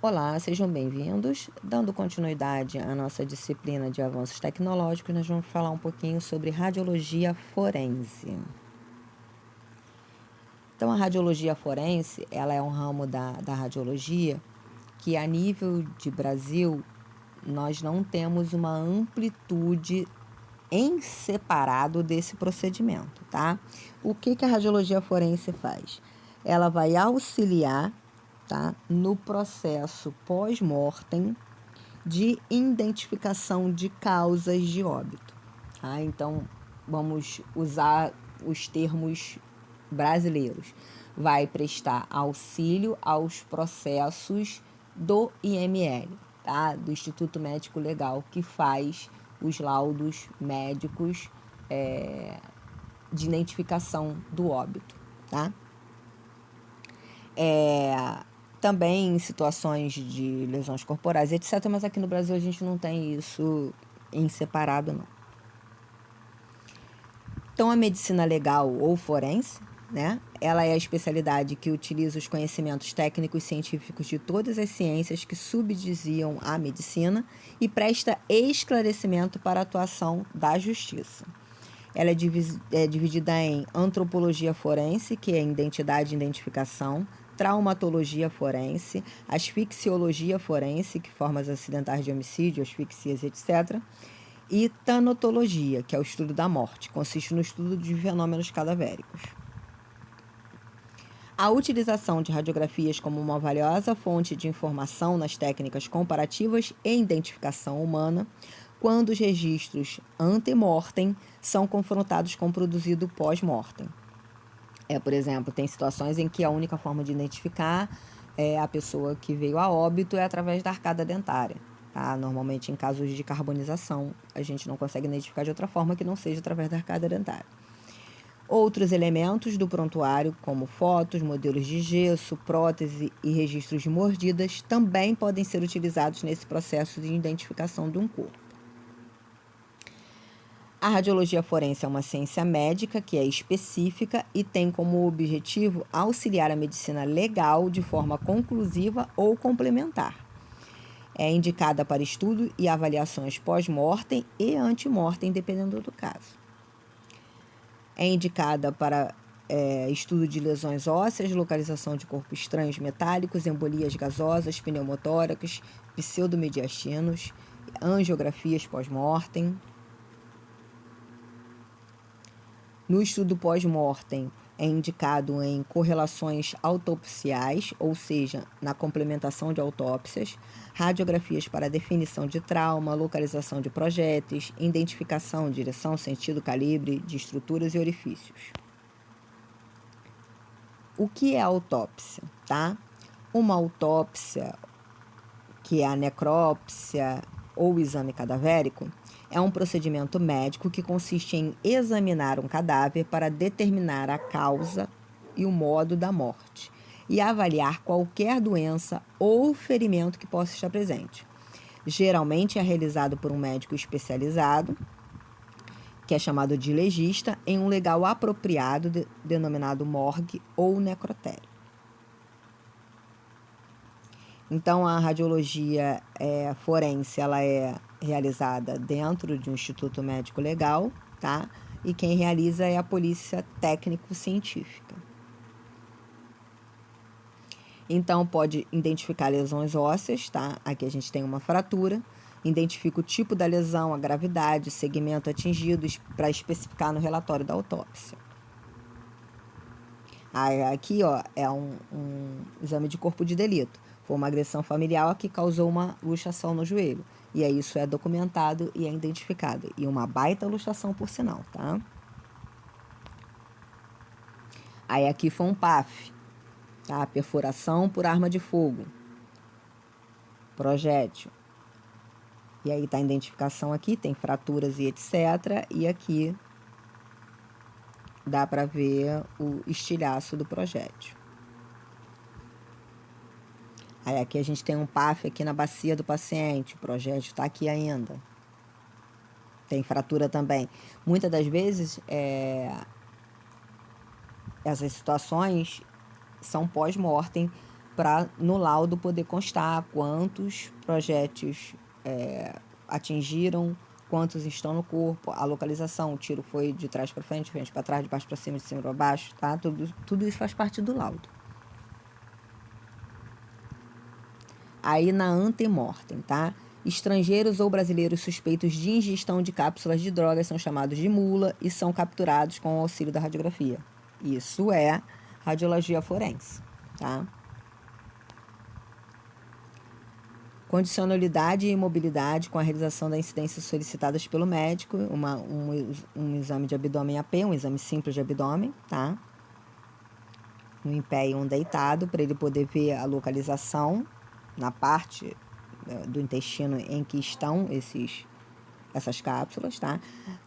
Olá, sejam bem-vindos. Dando continuidade à nossa disciplina de avanços tecnológicos, nós vamos falar um pouquinho sobre radiologia forense. Então, a radiologia forense, ela é um ramo da radiologia que, a nível de Brasil, nós não temos uma amplitude em separado desse procedimento, tá? O que a radiologia forense faz? Ela vai auxiliar, tá, no processo pós-mortem de identificação de causas de óbito. Tá? Então, vamos usar os termos brasileiros. Vai prestar auxílio aos processos do IML, tá? Do Instituto Médico Legal, que faz os laudos médicos de identificação do óbito. Tá? Também em situações de lesões corporais, etc. Mas aqui no Brasil a gente não tem isso em separado, não. Então, a medicina legal ou forense, né, ela é a especialidade que utiliza os conhecimentos técnicos e científicos de todas as ciências que subdiziam a medicina e presta esclarecimento para a atuação da justiça. Ela é dividida em antropologia forense, que é identidade e identificação, traumatologia forense, asfixiologia forense, que formas acidentais de homicídio, asfixias, etc., e tanatologia, que é o estudo da morte, consiste no estudo de fenômenos cadavéricos. A utilização de radiografias como uma valiosa fonte de informação nas técnicas comparativas e identificação humana, quando os registros ante-mortem são confrontados com o produzido pós-mortem. Por exemplo, tem situações em que a única forma de identificar a pessoa que veio a óbito é através da arcada dentária. Tá? Normalmente, em casos de carbonização, a gente não consegue identificar de outra forma que não seja através da arcada dentária. Outros elementos do prontuário, como fotos, modelos de gesso, prótese e registros de mordidas, também podem ser utilizados nesse processo de identificação de um corpo. A radiologia forense é uma ciência médica que é específica e tem como objetivo auxiliar a medicina legal de forma conclusiva ou complementar. É indicada para estudo e avaliações pós-mortem e ante-mortem, dependendo do caso. É indicada para estudo de lesões ósseas, localização de corpos estranhos metálicos, embolias gasosas, pneumotórax, pseudomediastinos, angiografias pós-mortem. No estudo pós-mortem, é indicado em correlações autopsiais, ou seja, na complementação de autópsias, radiografias para definição de trauma, localização de projéteis, identificação, direção, sentido, calibre de estruturas e orifícios. O que é autópsia, tá? Uma autópsia, que é a necrópsia ou exame cadavérico, é um procedimento médico que consiste em examinar um cadáver para determinar a causa e o modo da morte e avaliar qualquer doença ou ferimento que possa estar presente. Geralmente é realizado por um médico especializado, que é chamado de legista, em um legal apropriado denominado morgue ou necrotério. Então, a radiologia forense, ela é realizada dentro de um instituto médico legal, tá? E quem realiza é a polícia técnico-científica. Então, pode identificar lesões ósseas, tá? Aqui a gente tem uma fratura, identifica o tipo da lesão, a gravidade, segmento atingido, para especificar no relatório da autópsia. Aqui, ó, é um exame de corpo de delito. Foi uma agressão familiar que causou uma luxação no joelho. E aí isso é documentado e é identificado. E uma baita luxação, por sinal, tá? Aí aqui foi um PAF, tá? Perfuração por arma de fogo. Projétil. E aí tá a identificação aqui, tem fraturas e etc. E aqui dá para ver o estilhaço do projétil. Aí aqui a gente tem um PAF aqui na bacia do paciente, o projétil está aqui ainda. Tem fratura também. Muitas das vezes, essas situações são pós-mortem, para no laudo poder constar quantos projéteis atingiram, quantos estão no corpo, a localização, o tiro foi de trás para frente, frente para trás, de baixo para cima, de cima para baixo, tá? Tudo isso faz parte do laudo. Aí na antemortem, tá? Estrangeiros ou brasileiros suspeitos de ingestão de cápsulas de drogas são chamados de mula e são capturados com o auxílio da radiografia. Isso é radiologia forense, tá? Condicionalidade e imobilidade com a realização das incidências solicitadas pelo médico, um exame de abdômen AP, um exame simples de abdômen, tá? Um em pé e um deitado, para ele poder ver a localização na parte do intestino em que estão essas cápsulas, tá?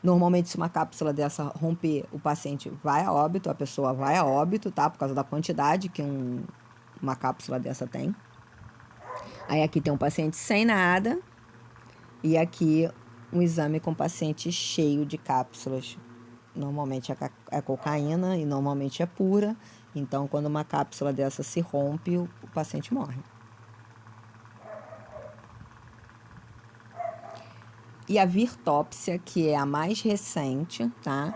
Normalmente, se uma cápsula dessa romper, o paciente vai a óbito, a pessoa vai a óbito, tá? Por causa da quantidade que uma cápsula dessa tem. Aí aqui tem um paciente sem nada e aqui um exame com paciente cheio de cápsulas. Normalmente é cocaína e normalmente é pura. Então, quando uma cápsula dessa se rompe, o paciente morre. E a virtópsia, que é a mais recente, tá?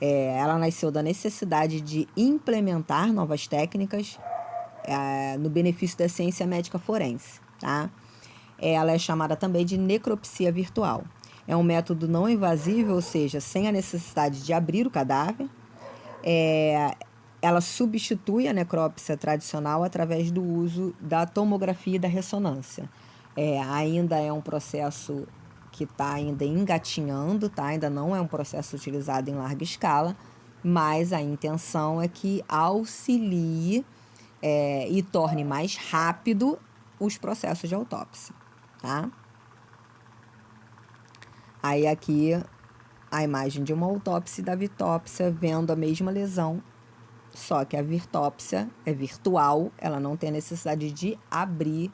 Ela nasceu da necessidade de implementar novas técnicas no benefício da ciência médica forense, tá? Ela é chamada também de necropsia virtual. É um método não invasivo, ou seja, sem a necessidade de abrir o cadáver. Ela substitui a necrópsia tradicional através do uso da tomografia e da ressonância. Ainda é um processo que está ainda engatinhando, tá? Ainda não é um processo utilizado em larga escala, mas a intenção é que auxilie e torne mais rápido os processos de autópsia, tá? Aí aqui a imagem de uma autópsia e da virtópsia vendo a mesma lesão, só que a virtópsia é virtual, ela não tem a necessidade de abrir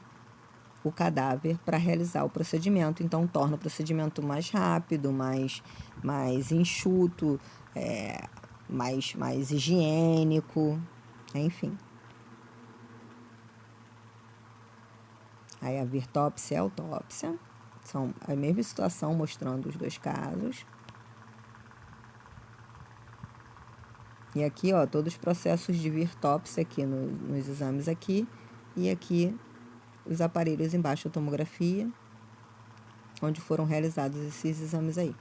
o cadáver para realizar o procedimento, então torna o procedimento mais rápido, mais enxuto, mais higiênico, enfim. Aí a virtópsia e a autópsia são a mesma situação, mostrando os dois casos. E aqui, ó, todos os processos de virtópsia aqui nos exames aqui, e aqui os aparelhos embaixo da tomografia, onde foram realizados esses exames aí.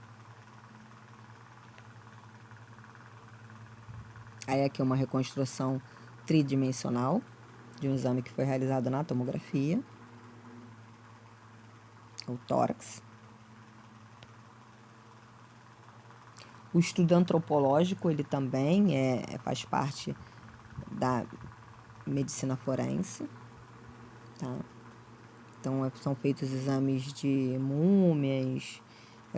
Aí aqui uma reconstrução tridimensional de um exame que foi realizado na tomografia, o tórax. O estudo antropológico, ele também faz parte da medicina forense, tá? Então, são feitos exames de múmias,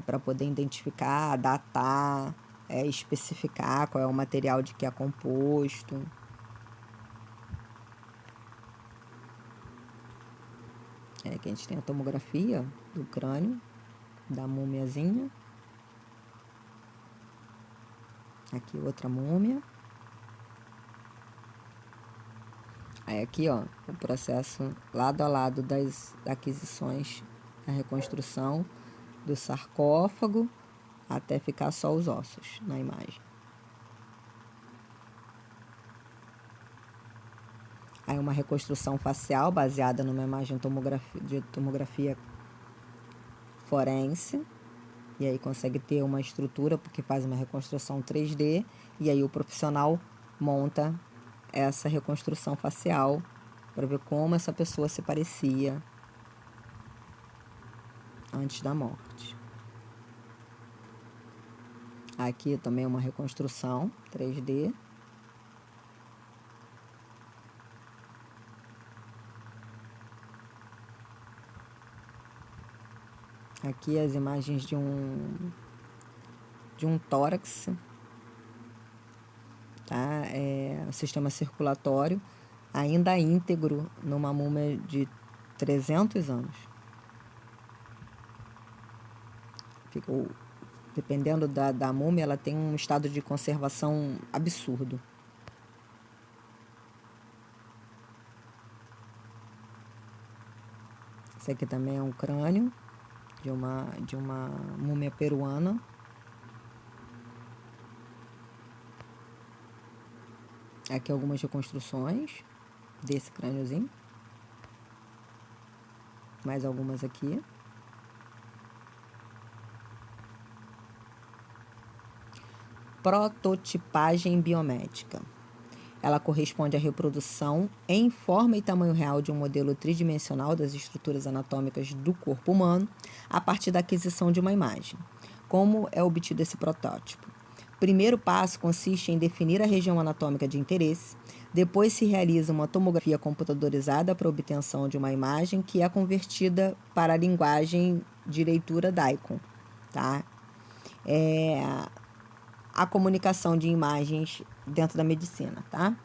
para poder identificar, datar, especificar qual é o material de que é composto. Aqui a gente tem a tomografia do crânio, da múmiazinha. Aqui outra múmia. Aí aqui, ó, o processo lado a lado das aquisições, a reconstrução do sarcófago até ficar só os ossos na imagem. Aí uma reconstrução facial baseada numa imagem de tomografia forense. E aí consegue ter uma estrutura, porque faz uma reconstrução 3D, e aí o profissional monta essa reconstrução facial para ver como essa pessoa se parecia antes da morte. Aqui também uma reconstrução 3D. Aqui as imagens de um tórax, tá? O sistema circulatório ainda íntegro numa múmia de 300 anos. Ficou, dependendo da múmia, ela tem um estado de conservação absurdo. Esse aqui também é um crânio de uma múmia peruana. Aqui algumas reconstruções desse crâniozinho. Mais algumas aqui. Prototipagem biomédica. Ela corresponde à reprodução em forma e tamanho real de um modelo tridimensional das estruturas anatômicas do corpo humano a partir da aquisição de uma imagem. Como é obtido esse protótipo? O primeiro passo consiste em definir a região anatômica de interesse. Depois se realiza uma tomografia computadorizada para a obtenção de uma imagem que é convertida para a linguagem de leitura DICOM, tá? A comunicação de imagens dentro da medicina, tá?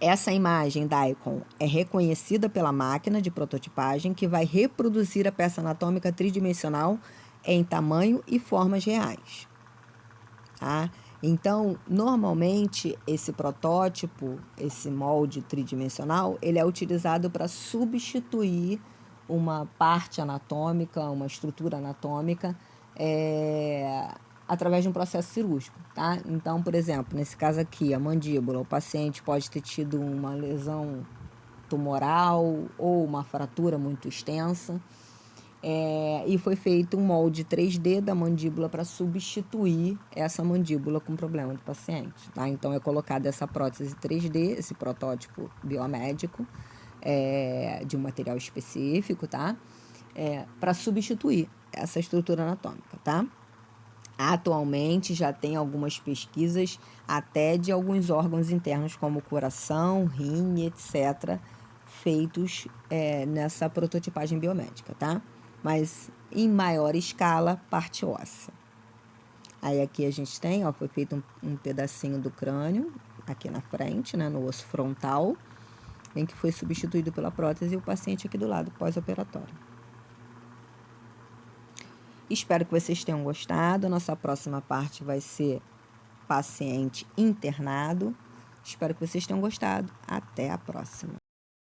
Essa imagem DICOM é reconhecida pela máquina de prototipagem que vai reproduzir a peça anatômica tridimensional em tamanho e formas reais, tá? Então, normalmente, esse protótipo, esse molde tridimensional, ele é utilizado para substituir uma parte anatômica, uma estrutura anatômica, através de um processo cirúrgico, tá? Então, por exemplo, nesse caso aqui, a mandíbula, o paciente pode ter tido uma lesão tumoral ou uma fratura muito extensa, e foi feito um molde 3D da mandíbula para substituir essa mandíbula com problema do paciente, tá? Então, é colocada essa prótese 3D, esse protótipo biomédico, de um material específico, tá? Para substituir essa estrutura anatômica, tá? Atualmente já tem algumas pesquisas até de alguns órgãos internos como coração, rim, etc., feitos nessa prototipagem biomédica, tá? Mas em maior escala, parte óssea. Aí aqui a gente tem, ó, foi feito um pedacinho do crânio, aqui na frente, né, no osso frontal, em que foi substituído pela prótese e o paciente aqui do lado, pós-operatório. Espero que vocês tenham gostado. Nossa próxima parte vai ser paciente internado. Espero que vocês tenham gostado. Até a próxima.